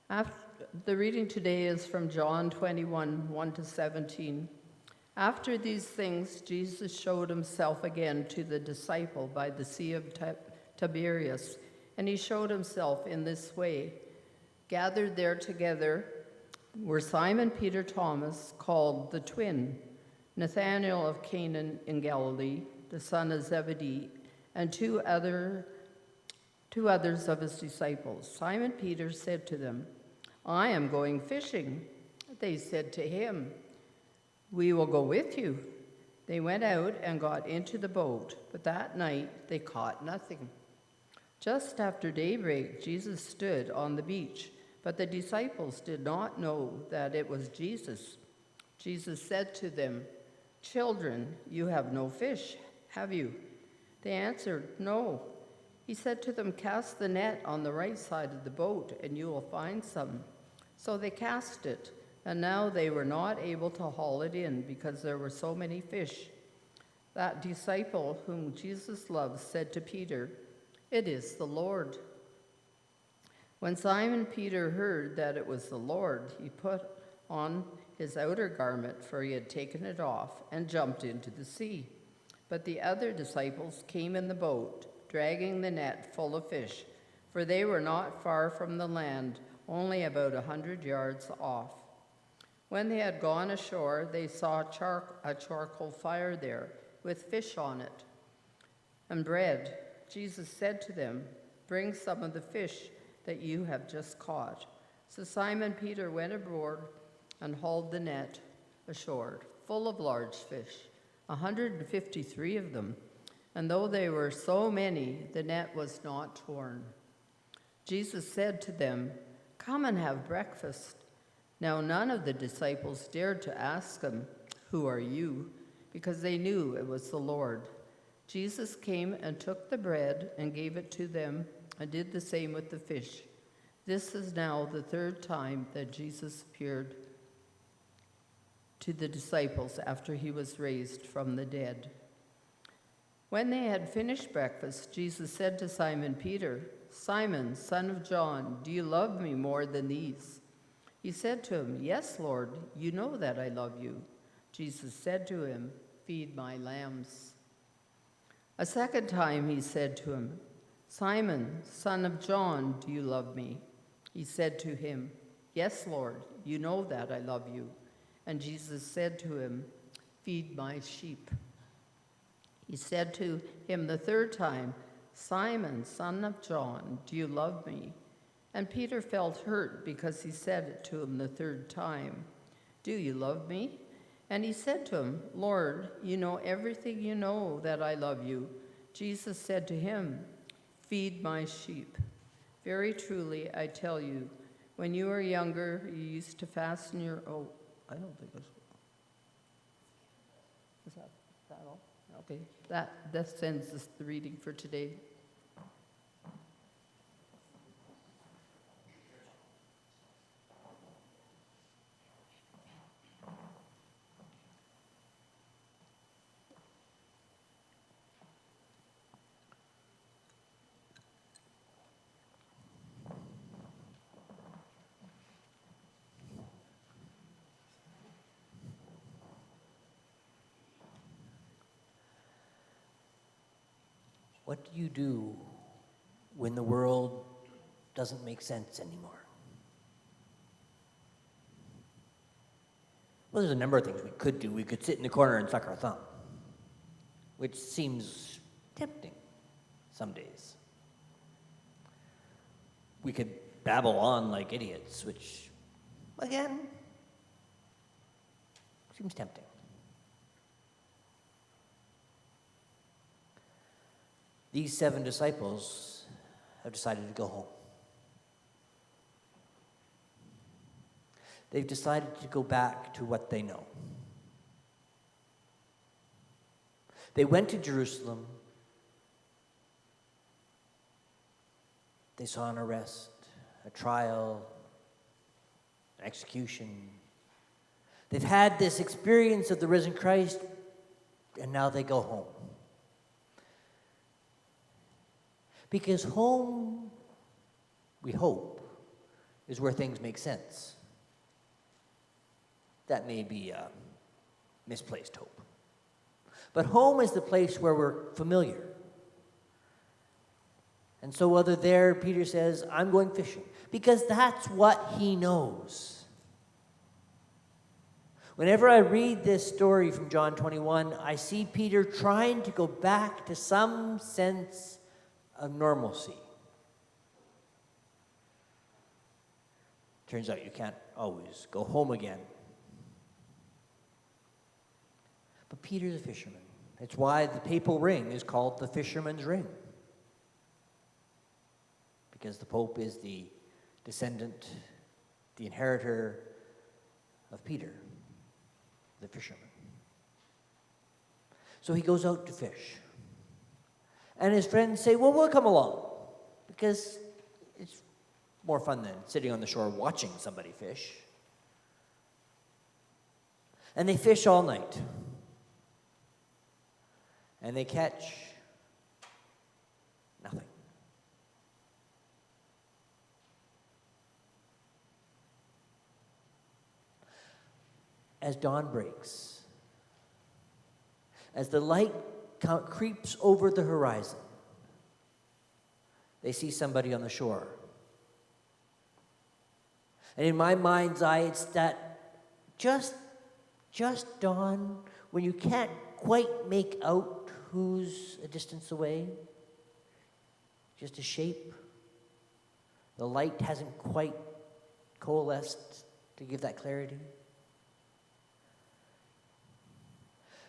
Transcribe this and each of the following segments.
The reading today is from John 21, 1 to 17. After these things, Jesus showed himself again to the disciple by the Sea of Tiberias, and he showed himself in this way. Gathered there together were Simon Peter Thomas, called the twin, Nathanael of Cana in Galilee, the son of Zebedee, and two others of his disciples. Simon Peter said to them, "I am going fishing." They said to him, "We will go with you." They went out and got into the boat, but that night they caught nothing. Just after daybreak, Jesus stood on the beach, but the disciples did not know that it was Jesus. Jesus said to them, "Children, you have no fish, have you?" They answered, "No." He said to them, "Cast the net on the right side of the boat, and you will find some." So they cast it, and now they were not able to haul it in because there were so many fish. That disciple whom Jesus loved said to Peter, "It is the Lord." When Simon Peter heard that it was the Lord, he put on his outer garment, for he had taken it off, and jumped into the sea. But the other disciples came in the boat, dragging the net full of fish, for they were not far from the land, only about 100 yards off. When they had gone ashore, they saw a charcoal fire there, with fish on it and bread. Jesus said to them, "Bring some of the fish that you have just caught." So Simon Peter went aboard and hauled the net ashore, full of large fish, 153 of them. And though they were so many, the net was not torn. Jesus said to them, "Come and have breakfast." Now none of the disciples dared to ask him, "Who are you?" because they knew it was the Lord. Jesus came and took the bread and gave it to them, and did the same with the fish. This is now the third time that Jesus appeared to the disciples after he was raised from the dead. When they had finished breakfast, Jesus said to Simon Peter, "Simon, son of John, do you love me more than these?" He said to him, "Yes, Lord, you know that I love you." Jesus said to him, "Feed my lambs." A second time he said to him, "Simon, son of John, do you love me?" He said to him, "Yes, Lord, you know that I love you." And Jesus said to him, "Feed my sheep." He said to him the third time, "Simon, son of John, do you love me?" And Peter felt hurt because he said it to him the third time, "Do you love me?" And he said to him, "Lord, you know everything, you know that I love you." Jesus said to him, "Feed my sheep. Very truly, I tell you, when you were younger, you used to fasten your..." Oh, I don't think it's... Is that all? Okay, that ends the reading for today. What do you do when the world doesn't make sense anymore? Well, there's a number of things we could do. We could sit in the corner and suck our thumb, which seems tempting some days. We could babble on like idiots, which, again, seems tempting. These 7 disciples have decided to go home. They've decided to go back to what they know. They went to Jerusalem. They saw an arrest, a trial, an execution. They've had this experience of the risen Christ, and now they go home. Because home, we hope, is where things make sense. That may be misplaced hope. But home is the place where we're familiar. And so while they're there, Peter says, I'm going fishing, because that's what he knows. Whenever I read this story from John 21, I see Peter trying to go back to some sense of normalcy. Turns out you can't always go home again. But Peter's a fisherman. It's why the papal ring is called the fisherman's ring. Because the Pope is the descendant, the inheritor of Peter, the fisherman. So he goes out to fish. And his friends say, well, we'll come along, because it's more fun than sitting on the shore watching somebody fish. And they fish all night. And they catch nothing. As dawn breaks, as the light creeps over the horizon, they see somebody on the shore. And in my mind's eye, it's that just dawn when you can't quite make out who's a distance away. Just a shape. The light hasn't quite coalesced to give that clarity.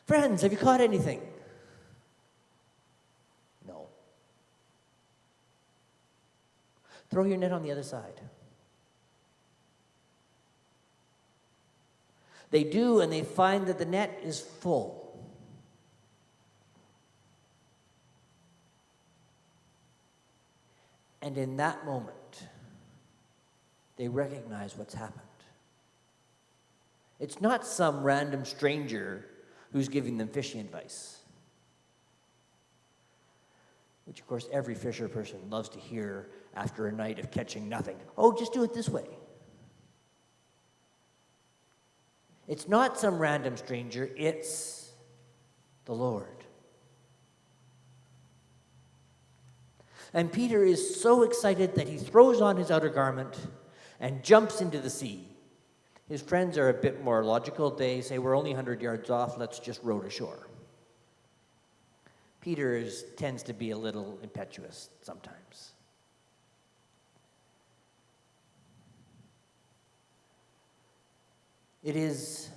Friends, have you caught anything? No. Throw your net on the other side. They do, and they find that the net is full. And in that moment, they recognize what's happened. It's not some random stranger who's giving them fishing advice, which, of course, every fisher person loves to hear after a night of catching nothing. Oh, just do it this way. It's not some random stranger, it's the Lord. And Peter is so excited that he throws on his outer garment and jumps into the sea. His friends are a bit more logical. They say, we're only 100 yards off, let's just row to shore. Peter tends to be a little impetuous sometimes. It is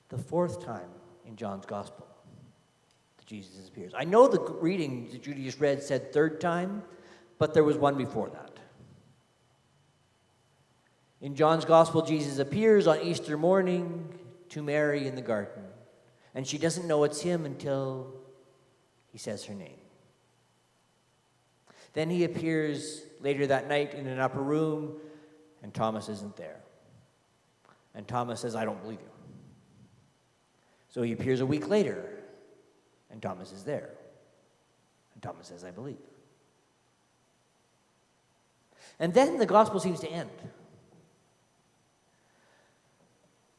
the fourth time in John's Gospel that Jesus appears. I know the reading that Judy just read said third time, but there was one before that. In John's Gospel, Jesus appears on Easter morning to Mary in the garden, and she doesn't know it's him until he says her name. Then he appears later that night in an upper room, and Thomas isn't there. And Thomas says, I don't believe you. So he appears a week later, and Thomas is there. And Thomas says, I believe. And then the gospel seems to end.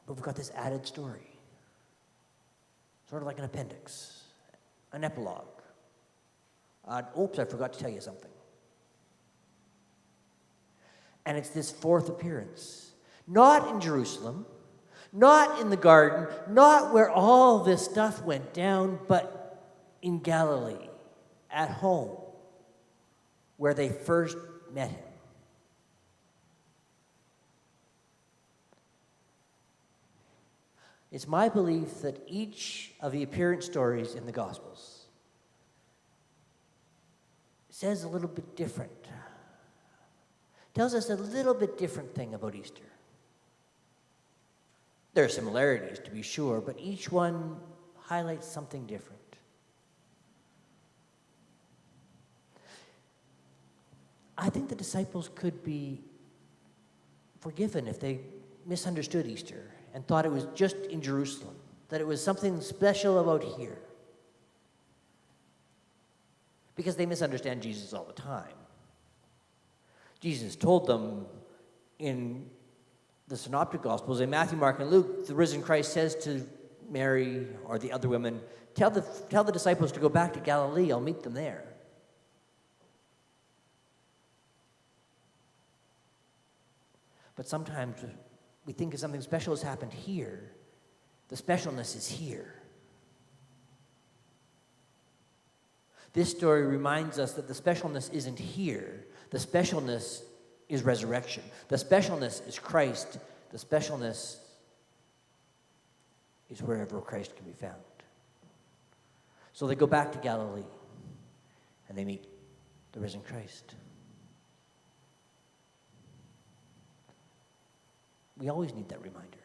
But we've got this added story, sort of like an appendix, an epilogue. Oops, I forgot to tell you something. And it's this fourth appearance. Not in Jerusalem, not in the garden, not where all this stuff went down, but in Galilee, at home, where they first met him. It's my belief that each of the appearance stories in the Gospels says a little bit different, tells us a little bit different thing about Easter. There are similarities, to be sure, but each one highlights something different. I think the disciples could be forgiven if they misunderstood Easter and thought it was just in Jerusalem, that it was something special about here. Because they misunderstand Jesus all the time. Jesus told them in the Synoptic Gospels, in Matthew, Mark, and Luke, the risen Christ says to Mary or the other women, tell the disciples to go back to Galilee. I'll meet them there. But sometimes we think if something special has happened here, the specialness is here. This story reminds us that the specialness isn't here. The specialness is resurrection. The specialness is Christ. The specialness is wherever Christ can be found. So they go back to Galilee and they meet the risen Christ. We always need that reminder.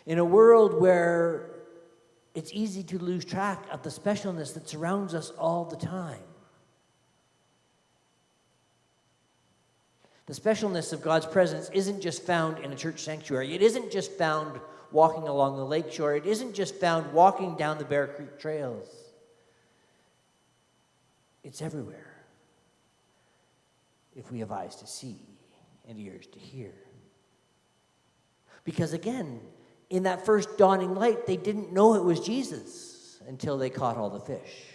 In a world where it's easy to lose track of the specialness that surrounds us all the time. The specialness of God's presence isn't just found in a church sanctuary. It isn't just found walking along the lakeshore. It isn't just found walking down the Bear Creek trails. It's everywhere, if we have eyes to see and ears to hear. Because again, in that first dawning light, they didn't know it was Jesus until they caught all the fish.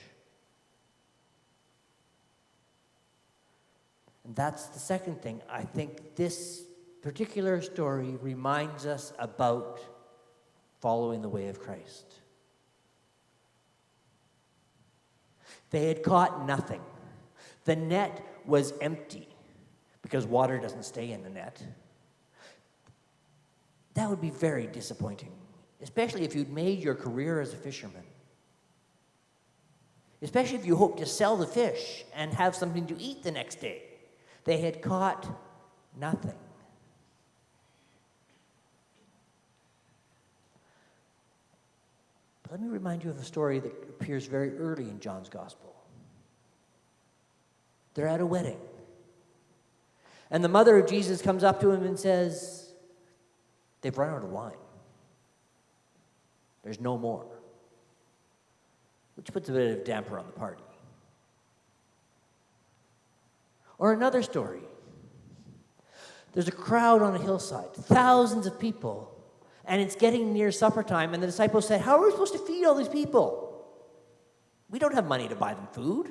And that's the second thing. I think this particular story reminds us about following the way of Christ. They had caught nothing. The net was empty because water doesn't stay in the net. That would be very disappointing, especially if you'd made your career as a fisherman. Especially if you hope to sell the fish and have something to eat the next day. They had caught nothing. But let me remind you of a story that appears very early in John's Gospel. They're at a wedding. And the mother of Jesus comes up to him and says, they've run out of wine. There's no more. Which puts a bit of a damper on the party. Or another story. There's a crowd on a hillside, thousands of people, and it's getting near supper time, and the disciples say, how are we supposed to feed all these people? We don't have money to buy them food.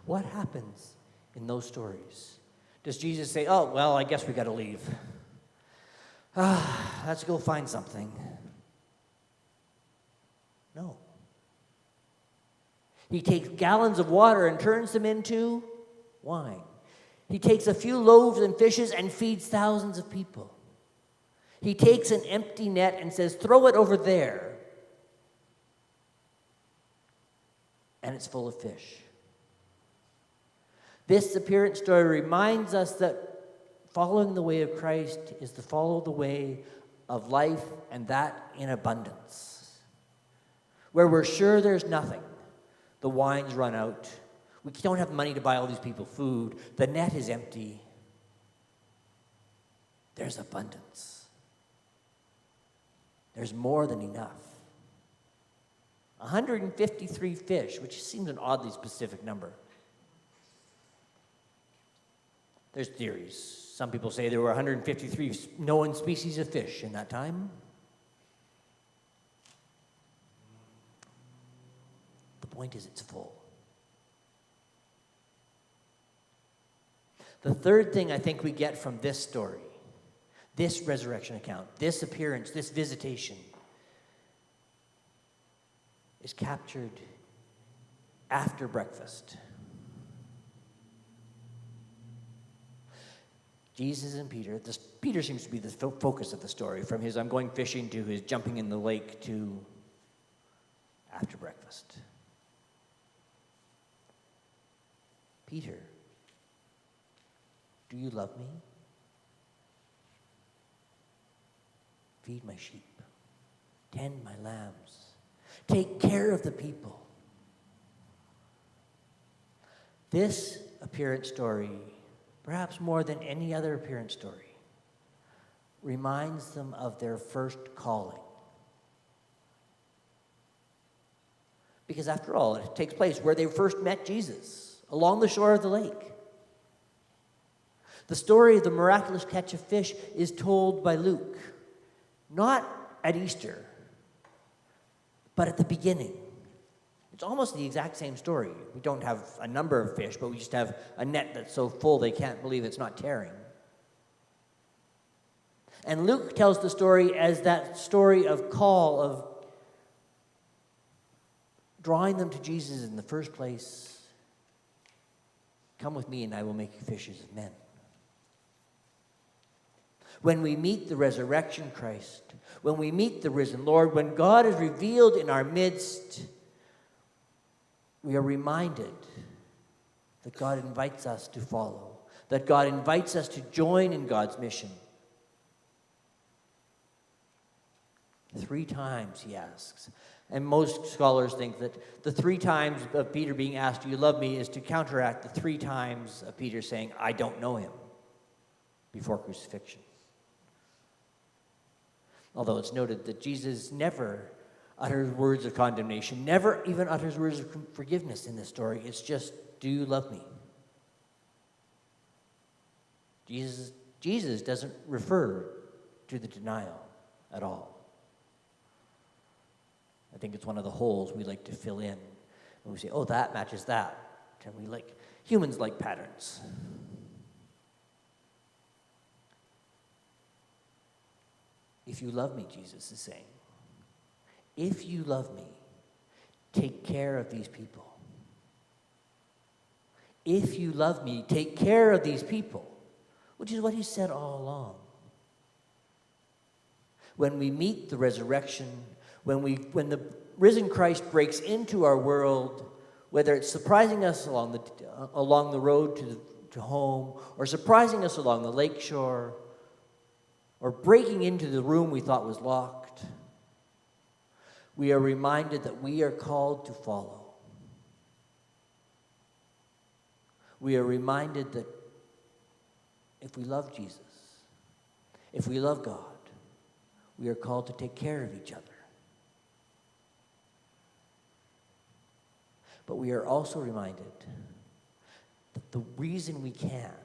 What happens in those stories? Does Jesus say, oh, well, I guess we got to leave. Let's go find something. No. He takes gallons of water and turns them into wine. He takes a few loaves and fishes and feeds thousands of people. He takes an empty net and says, throw it over there. And it's full of fish. This appearance story reminds us that following the way of Christ is to follow the way of life, and that in abundance. Where we're sure there's nothing. The wine's run out. We don't have money to buy all these people food. The net is empty. There's abundance. There's more than enough. 153 fish, which seems an oddly specific number. There's theories. Some people say there were 153 known species of fish in that time. The point is, it's full. The third thing I think we get from this story, this resurrection account, this appearance, this visitation, is captured after breakfast. Jesus and Peter, Peter seems to be the focus of the story, from his I'm going fishing to his jumping in the lake to after breakfast. Peter, do you love me? Feed my sheep. Tend my lambs. Take care of the people. This appearance story, perhaps more than any other appearance story, reminds them of their first calling. Because after all, it takes place where they first met Jesus, along the shore of the lake. The story of the miraculous catch of fish is told by Luke, not at Easter, but at the beginning. It's almost the exact same story. We don't have a number of fish, but we just have a net that's so full they can't believe it's not tearing. And Luke tells the story as that story of call, of drawing them to Jesus in the first place. Come with me and I will make you fishers of men. When we meet the resurrection Christ, when we meet the risen Lord, when God is revealed in our midst, we are reminded that God invites us to follow, that God invites us to join in God's mission. 3 times he asks. And most scholars think that the 3 times of Peter being asked, "Do you love me?" is to counteract the 3 times of Peter saying, "I don't know him," before crucifixion. Although it's noted that Jesus never utters words of condemnation, never even utters words of forgiveness in this story. It's just, "Do you love me?" Jesus doesn't refer to the denial at all. I think it's one of the holes we like to fill in when we say, "Oh, that matches that." And humans like patterns. If you love me, Jesus is saying, if you love me, take care of these people. If you love me, take care of these people, which is what he said all along. When we meet the resurrection, when the risen Christ breaks into our world, whether it's surprising us along the road to home, or surprising us along the lake shore, or breaking into the room we thought was locked, we are reminded that we are called to follow. We are reminded that if we love Jesus, if we love God, we are called to take care of each other. But we are also reminded that the reason we can,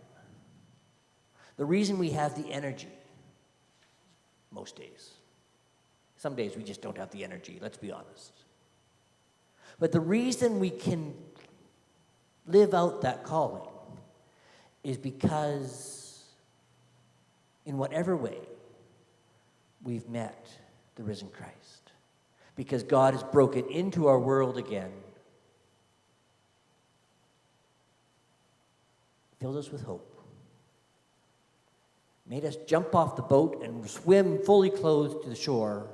the reason we have the energy, most days. Some days we just don't have the energy, let's be honest. But the reason we can live out that calling is because in whatever way we've met the risen Christ. Because God has broken into our world again, filled us with hope, made us jump off the boat and swim fully clothed to the shore,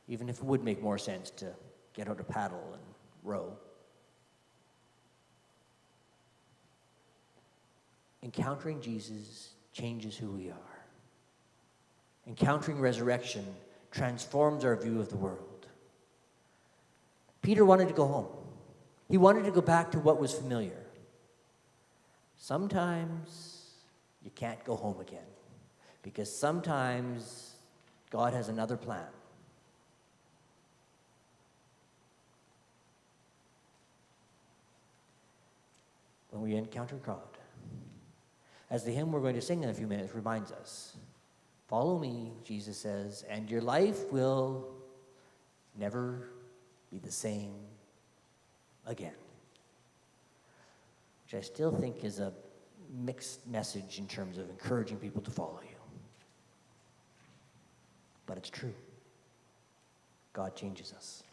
even if it would make more sense to get out a paddle and row. Encountering Jesus changes who we are. Encountering resurrection transforms our view of the world. Peter wanted to go home. He wanted to go back to what was familiar. Sometimes you can't go home again, because sometimes God has another plan. When we encounter God, as the hymn we're going to sing in a few minutes reminds us, follow me, Jesus says, and your life will never be the same again. Which I still think is a mixed message in terms of encouraging people to follow you. But it's true. God changes us.